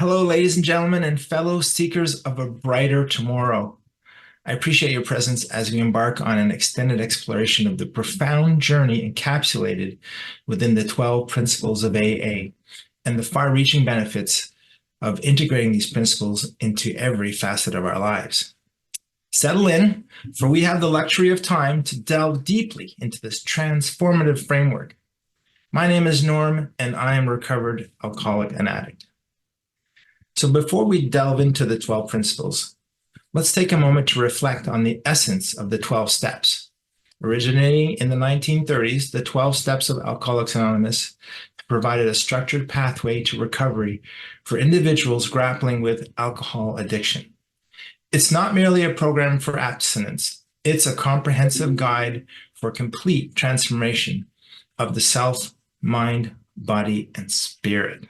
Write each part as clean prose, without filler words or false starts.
Hello, ladies and gentlemen, and fellow seekers of a brighter tomorrow. I appreciate your presence as we embark on an extended exploration of the profound journey encapsulated within the 12 principles of AA and the far-reaching benefits of integrating these principles into every facet of our lives. Settle in, for we have the luxury of time to delve deeply into this transformative framework. My name is Norm, and I am a recovered alcoholic and addict. So before we delve into the 12 principles, let's take a moment to reflect on the essence of the 12 steps. Originating in the 1930s, the 12 steps of Alcoholics Anonymous provided a structured pathway to recovery for individuals grappling with alcohol addiction. It's not merely a program for abstinence. It's a comprehensive guide for complete transformation of the self, mind, body, and spirit.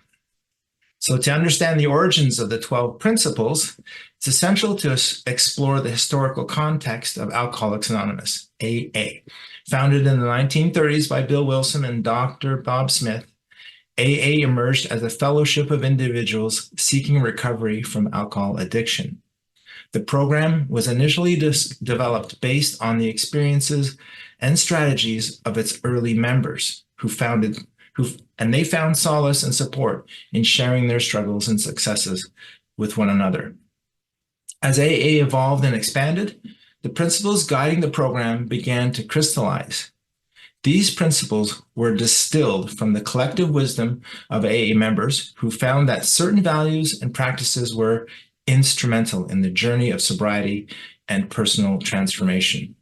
So to understand the origins of the 12 principles, it's essential to explore the historical context of Alcoholics Anonymous, AA. Founded in the 1930s by Bill Wilson and Dr. Bob Smith, AA emerged as a fellowship of individuals seeking recovery from alcohol addiction. The program was initially developed based on the experiences and strategies of its early members and they found solace and support in sharing their struggles and successes with one another. As AA evolved and expanded, the principles guiding the program began to crystallize. These principles were distilled from the collective wisdom of AA members who found that certain values and practices were instrumental in the journey of sobriety and personal transformation.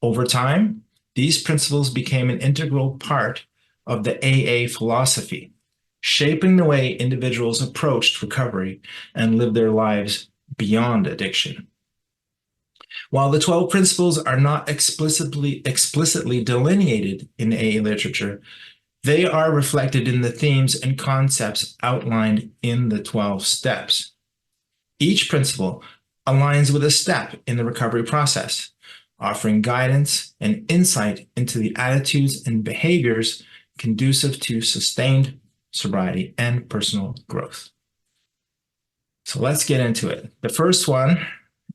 Over time, these principles became an integral part of the AA philosophy, shaping the way individuals approached recovery and lived their lives beyond addiction. While the 12 principles are not explicitly delineated in AA literature, they are reflected in the themes and concepts outlined in the 12 steps. Each principle aligns with a step in the recovery process, offering guidance and insight into the attitudes and behaviors conducive to sustained sobriety and personal growth. So let's get into it. The first one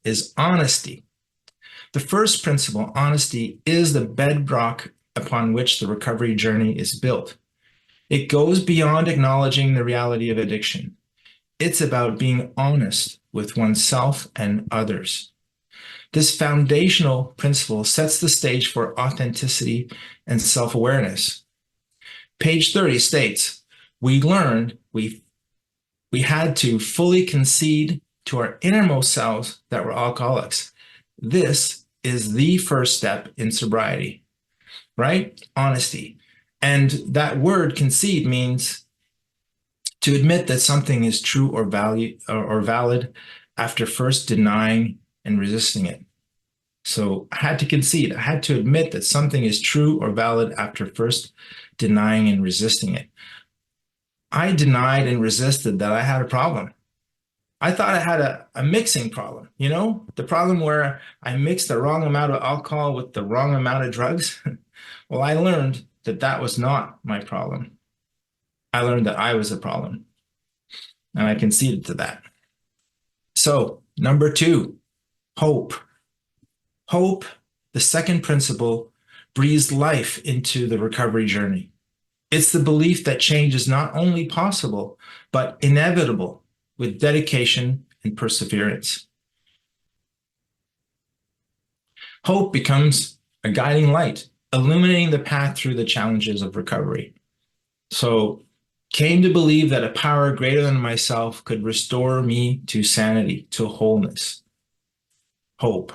is honesty. The first principle, honesty, is the bedrock upon which the recovery journey is built. It goes beyond acknowledging the reality of addiction. It's about being honest with oneself and others. This foundational principle sets the stage for authenticity and self-awareness. Page 30 states, we learned we had to fully concede to our innermost selves that we're alcoholics. This is the first step in sobriety, right? Honesty. And that word concede means to admit that something is true or valid after first denying and resisting it. So I had to concede. I had to admit that something is true or valid after first denying and resisting it. I denied and resisted that I had a problem. I thought I had a mixing problem, the problem where I mixed the wrong amount of alcohol with the wrong amount of drugs. Well, I learned that that was not my problem. I learned that I was the problem, and I conceded to that. So, number 2, hope. Hope, the second principle, breathes life into the recovery journey. It's the belief that change is not only possible, but inevitable with dedication and perseverance. Hope becomes a guiding light, illuminating the path through the challenges of recovery. So, came to believe that a power greater than myself could restore me to sanity, to wholeness. Hope.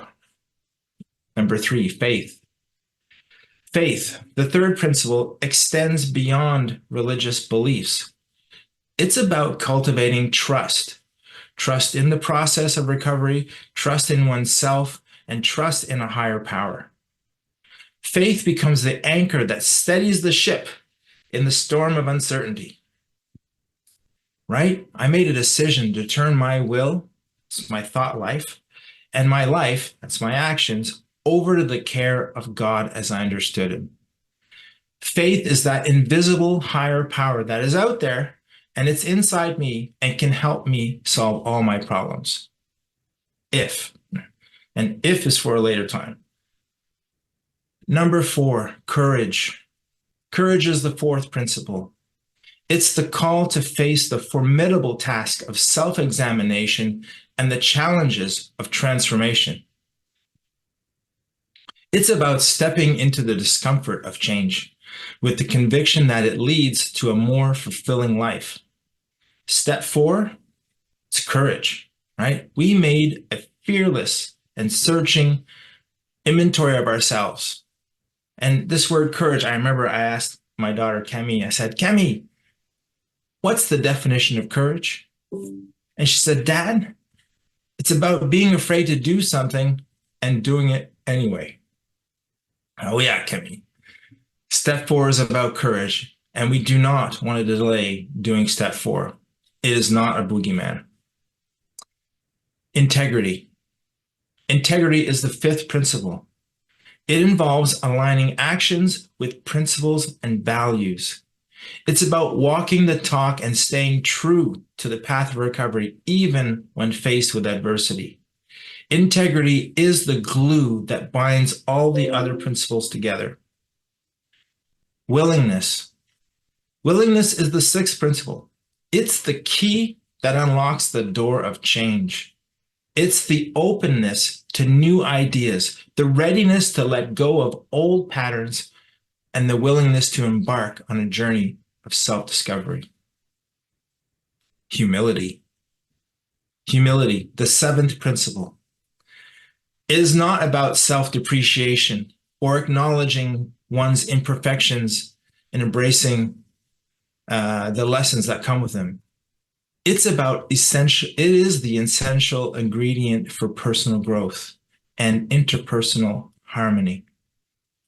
Number 3, faith. Faith, the third principle, extends beyond religious beliefs. It's about cultivating trust. Trust in the process of recovery, trust in oneself, and trust in a higher power. Faith becomes the anchor that steadies the ship in the storm of uncertainty. Right? I made a decision to turn my will, my thought life, and my life, that's my actions, over to the care of God as I understood him. Faith is that invisible higher power that is out there and it's inside me and can help me solve all my problems. If, and if is for a later time. Number 4, courage. Courage is the 4th principle. It's the call to face the formidable task of self-examination and the challenges of transformation. It's about stepping into the discomfort of change with the conviction that it leads to a more fulfilling life. Step 4, it's courage, right? We made a fearless and searching inventory of ourselves. And this word courage, I remember I asked my daughter, Kemi, I said, Kemi, what's the definition of courage? And she said, Dad, it's about being afraid to do something and doing it anyway. Oh yeah, Kemi. Step 4 is about courage, and we do not want to delay doing step 4. It is not a boogeyman. Integrity. Integrity is the 5th principle. It involves aligning actions with principles and values. It's about walking the talk and staying true to the path of recovery, even when faced with adversity. Integrity is the glue that binds all the other principles together. Willingness. Willingness is the 6th principle. It's the key that unlocks the door of change. It's the openness to new ideas, the readiness to let go of old patterns, and the willingness to embark on a journey of self-discovery. Humility. Humility, the 7th principle. It is not about self-depreciation or acknowledging one's imperfections and embracing the lessons that come with them. It's about essential. It is the essential ingredient for personal growth and interpersonal harmony,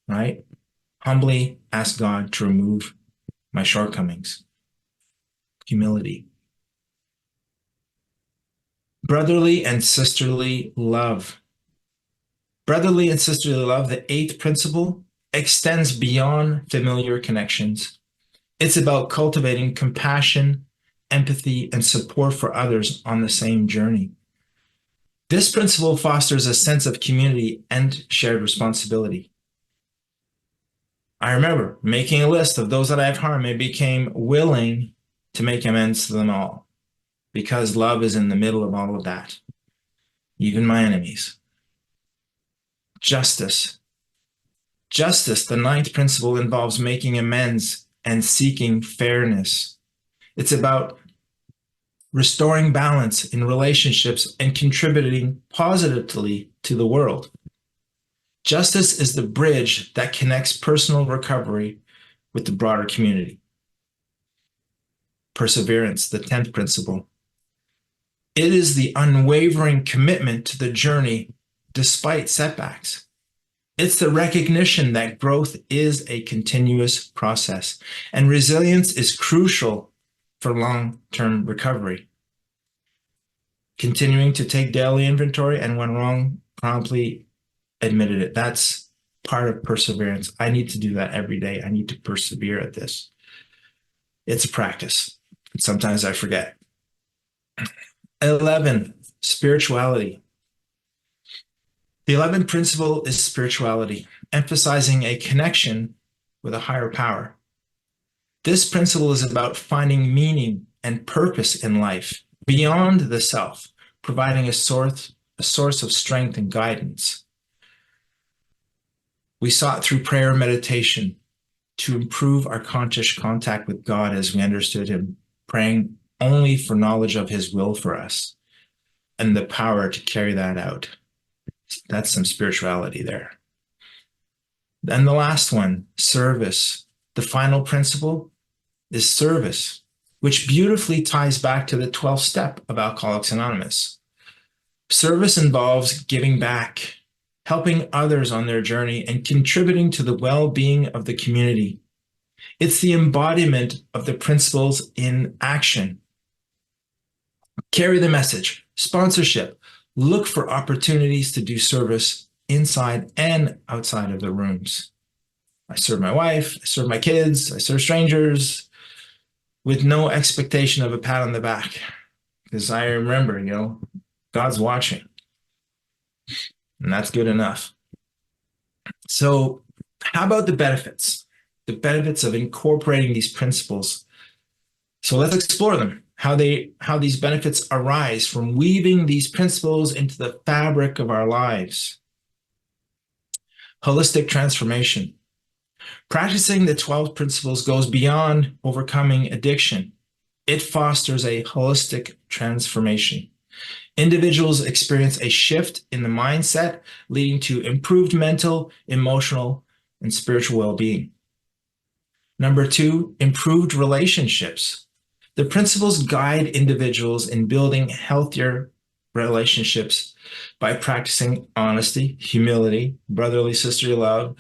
right? Humbly ask God to remove my shortcomings. Humility. Brotherly and sisterly love. Brotherly and sisterly love, the 8th principle, extends beyond familiar connections. It's about cultivating compassion, empathy, and support for others on the same journey. This principle fosters a sense of community and shared responsibility. I remember making a list of those that I've harmed and became willing to make amends to them all, because love is in the middle of all of that, even my enemies. Justice. Justice, the 9th principle, involves making amends and seeking fairness. It's about restoring balance in relationships and contributing positively to the world. Justice is the bridge that connects personal recovery with the broader community. Perseverance, the 10th principle. It is the unwavering commitment to the journey despite setbacks. It's the recognition that growth is a continuous process, and resilience is crucial for long-term recovery. Continuing to take daily inventory, and when wrong, promptly admitted it. That's part of perseverance. I need to do that every day. I need to persevere at this. It's a practice. Sometimes I forget. 11, spirituality. The 11th principle is spirituality, emphasizing a connection with a higher power. This principle is about finding meaning and purpose in life beyond the self, providing a source of strength and guidance. We sought through prayer and meditation to improve our conscious contact with God as we understood Him, praying only for knowledge of His will for us and the power to carry that out. That's some spirituality there. Then the last one, service. The final principle is service, which beautifully ties back to the 12th step of Alcoholics Anonymous. Service involves giving back, helping others on their journey, and contributing to the well-being of the community. It's the embodiment of the principles in action. Carry the message, sponsorship, look for opportunities to do service inside and outside of the rooms. I serve my wife, I serve my kids, I serve strangers. with no expectation of a pat on the back. Because I remember, God's watching, and that's good enough. So, how about the benefits? The benefits of incorporating these principles. So let's explore them. How these benefits arise from weaving these principles into the fabric of our lives. Holistic transformation. Practicing the 12 principles goes beyond overcoming addiction. It fosters a holistic transformation. Individuals experience a shift in the mindset, leading to improved mental, emotional, and spiritual well-being. Number 2, improved relationships. The principles guide individuals in building healthier relationships by practicing honesty, humility, brotherly, sisterly love.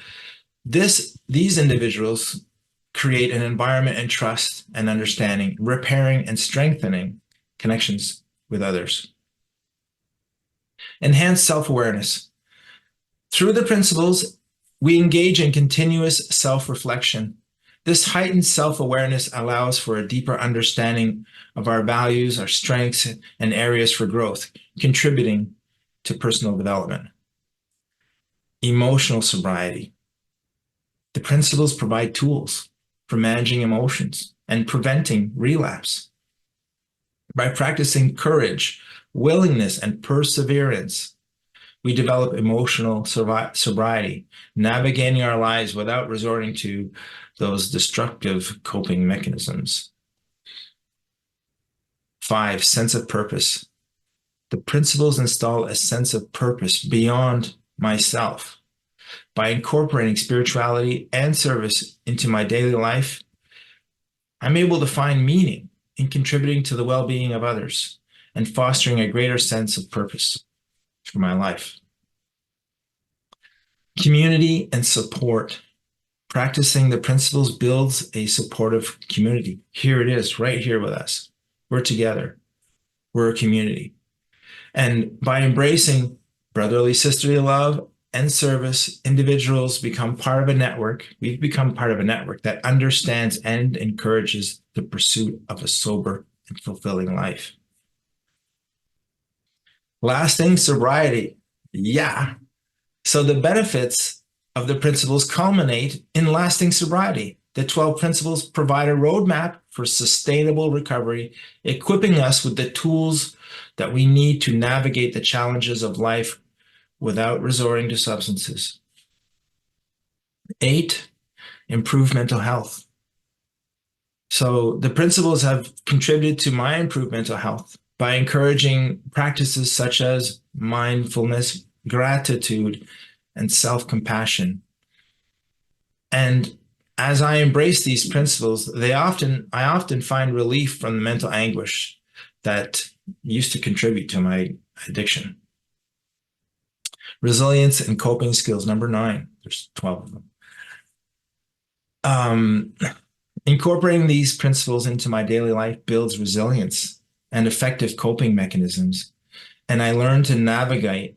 These individuals create an environment and trust and understanding, repairing and strengthening connections with others. Enhance self-awareness. Through the principles, we engage in continuous self-reflection. This heightened self-awareness allows for a deeper understanding of our values, our strengths, and areas for growth, contributing to personal development. Emotional sobriety. The principles provide tools for managing emotions and preventing relapse. By practicing courage, willingness, and perseverance, we develop emotional sobriety, navigating our lives without resorting to those destructive coping mechanisms. 5, sense of purpose. The principles install a sense of purpose beyond myself. By incorporating spirituality and service into my daily life, I'm able to find meaning in contributing to the well-being of others and fostering a greater sense of purpose for my life. Community and support. Practicing the principles builds a supportive community. Here it is, right here with us. We're together. We're a community. And by embracing brotherly, sisterly love and service, individuals become part of a network. We've become part of a network that understands and encourages the pursuit of a sober and fulfilling life. Lasting sobriety. Yeah. So the benefits of the principles culminate in lasting sobriety. The 12 principles provide a roadmap for sustainable recovery, equipping us with the tools that we need to navigate the challenges of life without resorting to substances. 8, improve mental health. So the principles have contributed to my improved mental health by encouraging practices such as mindfulness, gratitude, and self-compassion. And as I embrace these principles, I often find relief from the mental anguish that used to contribute to my addiction. Resilience and coping skills, number 9. There's 12 of them. Incorporating these principles into my daily life builds resilience and effective coping mechanisms. And I learn to navigate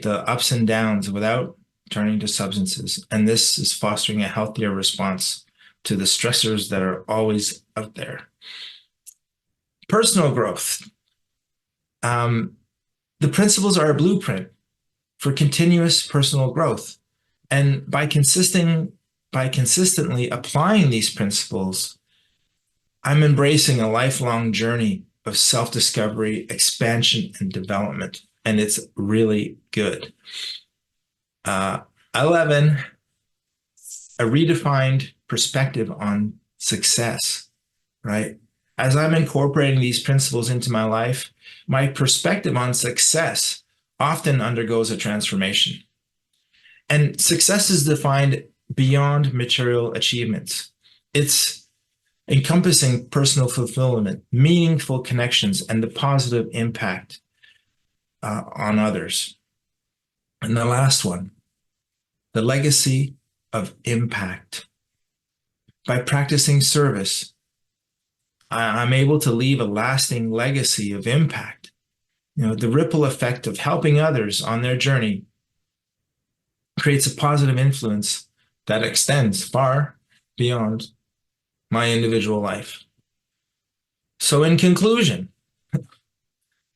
the ups and downs without turning to substances. And this is fostering a healthier response to the stressors that are always out there. Personal growth. The principles are a blueprint for continuous personal growth. And by consistently applying these principles, I'm embracing a lifelong journey of self-discovery, expansion, and development. And it's really good. 11, a redefined perspective on success, right? As I'm incorporating these principles into my life, my perspective on success often undergoes a transformation. And success is defined beyond material achievements. It's encompassing personal fulfillment, meaningful connections, and the positive impact on others. And the last one, the legacy of impact. By practicing service, I'm able to leave a lasting legacy of impact. The ripple effect of helping others on their journey creates a positive influence that extends far beyond my individual life. So, in conclusion,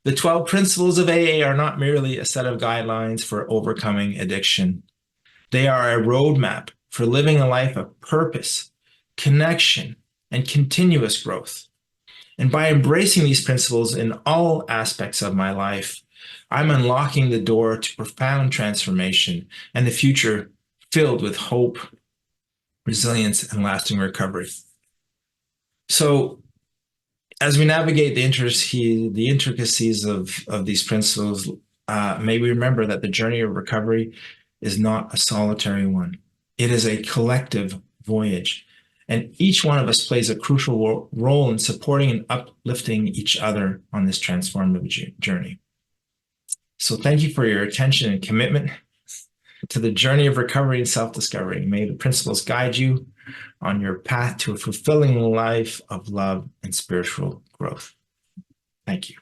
the 12 principles of AA are not merely a set of guidelines for overcoming addiction. They are a roadmap for living a life of purpose, connection, and continuous growth. And by embracing these principles in all aspects of my life, I'm unlocking the door to profound transformation and the future filled with hope, resilience, and lasting recovery. So, as we navigate the intricacies of these principles, may we remember that the journey of recovery is not a solitary one. It is a collective voyage, and each one of us plays a crucial role in supporting and uplifting each other on this transformative journey. So thank you for your attention and commitment to the journey of recovery and self-discovery. May the principles guide you on your path to a fulfilling life of love and spiritual growth. Thank you.